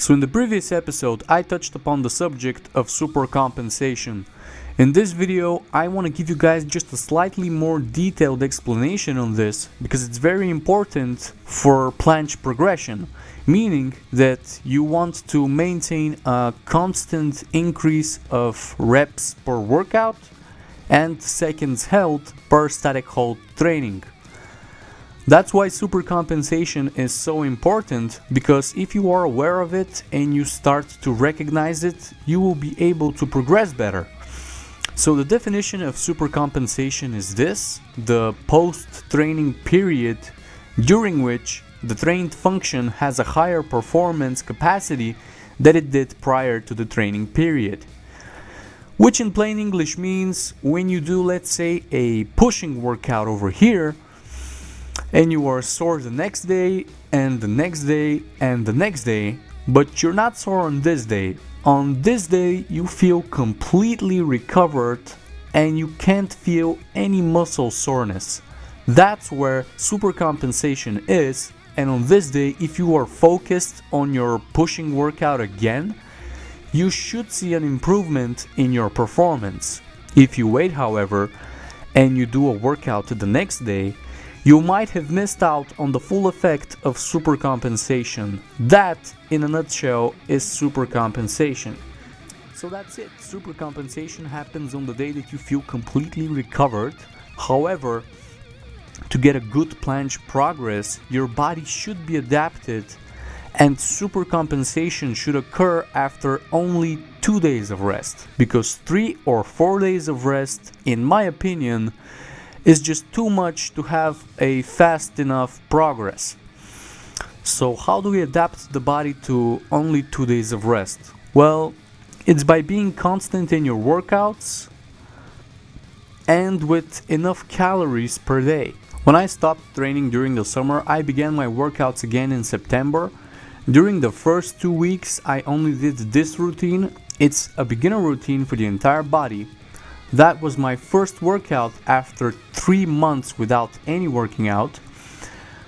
So in the previous episode, I touched upon the subject of supercompensation. In this video, I want to give you guys just a slightly more detailed explanation on this because it's very important for planche progression, meaning that you want to maintain a constant increase of reps per workout and seconds held per static hold training. That's why supercompensation is so important, because if you are aware of it and you start to recognize it, you will be able to progress better. So the definition of supercompensation is this: the post-training period during which the trained function has a higher performance capacity than it did prior to the training period. Which in plain English means when you do, let's say, a pushing workout over here, and you are sore the next day, and the next day, and the next day, but you're not sore on this day. On this day, you feel completely recovered and you can't feel any muscle soreness. That's where supercompensation is, and on this day, if you are focused on your pushing workout again, you should see an improvement in your performance. If you wait, however, and you do a workout the next day, you might have missed out on the full effect of supercompensation. That, in a nutshell, is supercompensation. So that's it. Supercompensation happens on the day that you feel completely recovered. However, to get a good planche progress, your body should be adapted, and supercompensation should occur after only 2 days of rest, because 3 or 4 days of rest, in my opinion, is just too much to have a fast enough progress. So how do we adapt the body to only 2 days of rest? Well, it's by being constant in your workouts and with enough calories per day. When I stopped training during the summer, I began my workouts again in September. During the first 2 weeks, I only did this routine. It's a beginner routine for the entire body. That was my first workout after 3 months without any working out.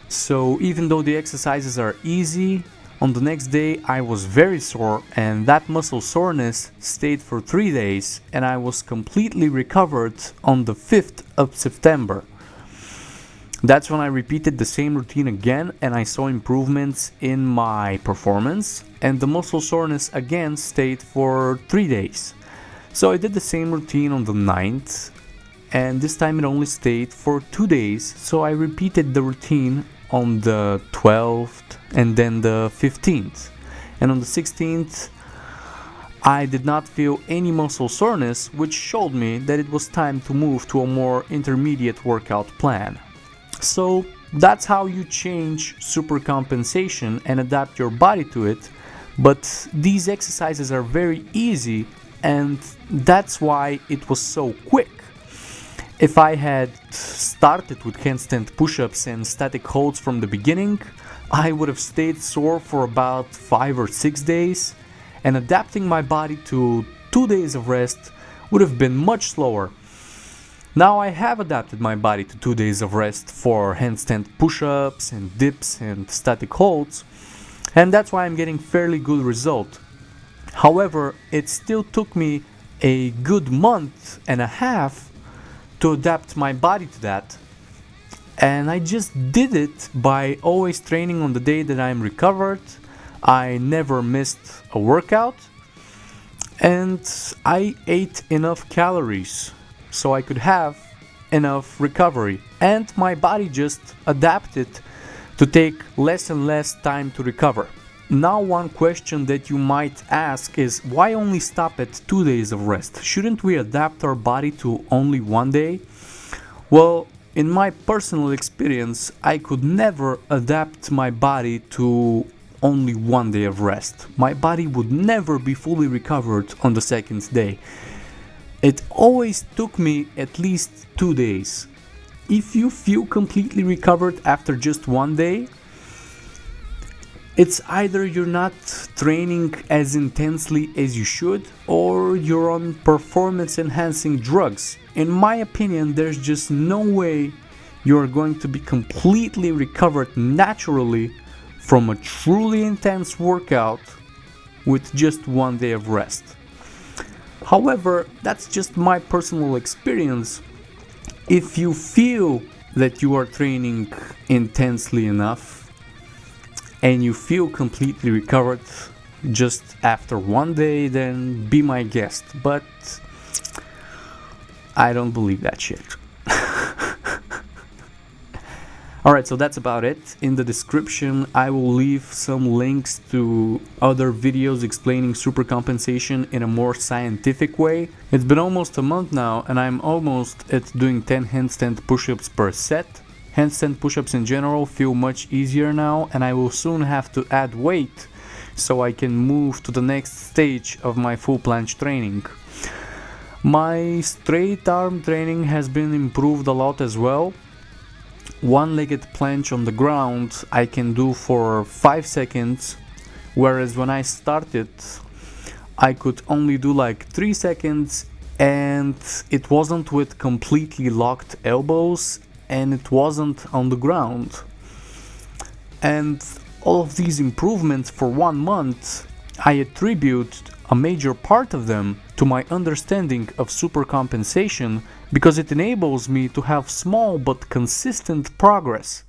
So even though the exercises are easy, on the next day I was very sore, and that muscle soreness stayed for 3 days, and I was completely recovered on the 5th of September. That's when I repeated the same routine again, and I saw improvements in my performance, and the muscle soreness again stayed for 3 days. So I did the same routine on the 9th, and this time it only stayed for 2 days, so I repeated the routine on the 12th and then the 15th. And on the 16th, I did not feel any muscle soreness, which showed me that it was time to move to a more intermediate workout plan. So that's how you change supercompensation and adapt your body to it, but these exercises are very easy, and that's why it was so quick. If I had started with handstand push-ups and static holds from the beginning, I would have stayed sore for about 5 or 6 days, and adapting my body to 2 days of rest would have been much slower. Now I have adapted my body to 2 days of rest for handstand push-ups and dips and static holds, and that's why I'm getting fairly good result. However, it still took me a good month and a half to adapt my body to that. And I just did it by always training on the day that I'm recovered. I never missed a workout, and I ate enough calories so I could have enough recovery. And my body just adapted to take less and less time to recover. Now, one question that you might ask is, why only stop at 2 days of rest? Shouldn't we adapt our body to only 1 day? Well, in my personal experience, I could never adapt my body to only 1 day of rest. My body would never be fully recovered on the second day. It always took me at least 2 days. If you feel completely recovered after just 1 day, it's either you're not training as intensely as you should, or you're on performance enhancing drugs. In my opinion, there's just no way you're going to be completely recovered naturally from a truly intense workout with just 1 day of rest. However, that's just my personal experience. If you feel that you are training intensely enough and you feel completely recovered just after 1 day, then be my guest. But I don't believe that shit. Alright, so that's about it. In the description I will leave some links to other videos explaining supercompensation in a more scientific way. It's been almost a month now and I'm almost at doing 10 handstand push-ups per set. Handstand push-ups in general feel much easier now, and I will soon have to add weight so I can move to the next stage of my full planche training. My straight arm training has been improved a lot as well. One-legged planche on the ground I can do for 5 seconds, whereas when I started I could only do like 3 seconds, and it wasn't with completely locked elbows and it wasn't on the ground. And all of these improvements for 1 month, I attribute a major part of them to my understanding of supercompensation, because it enables me to have small but consistent progress.